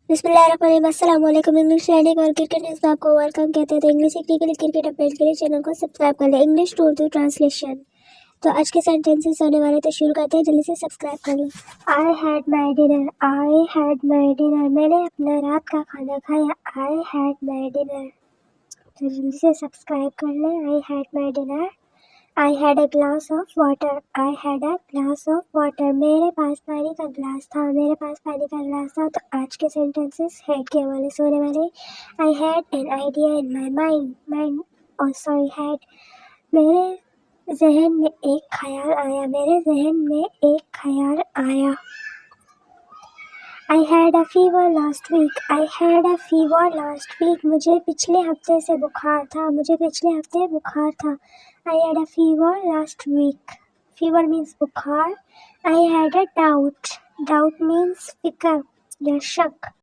बिस्मिल्लाहिर्रहमानिर्रहीम। अस्सलाम वालेकुम। इंग्लिश लर्निंग और क्रिकेट न्यूज़ में आपको वेलकम कहते हैं। तो इंग्लिश सीखने के लिए, क्रिकेट अपडेट के लिए चैनल को सब्सक्राइब कर लें। English to Urdu translation. तो आज के सेंटेंसेस होने वाले, तो शुरू करते हैं। जल्दी से सब्सक्राइब कर लें। I had my dinner. I had my dinner. मैंने अपना रात का खाना खाया। I had my dinner. तो जल्दी से सब्सक्राइब कर लें। I had my dinner. I had a glass of water. I had a glass of water. मेरे पास पानी का ग्लास था। मेरे पास पानी का ग्लास था। तो आज के सेंटेंसेस हेड के हवाले से होने वाले। I had an idea in my mind. Had. मेरे जहन में एक ख्याल आया। मेरे जहन में एक ख्याल आया। I had a fever last week. I had a fever last week. मुझे पिछले हफ्ते से बुखार था। मुझे पिछले हफ्ते बुखार था। I had a fever last week. Fever means बुखार. I had a doubt. Doubt means फिक्र या शक।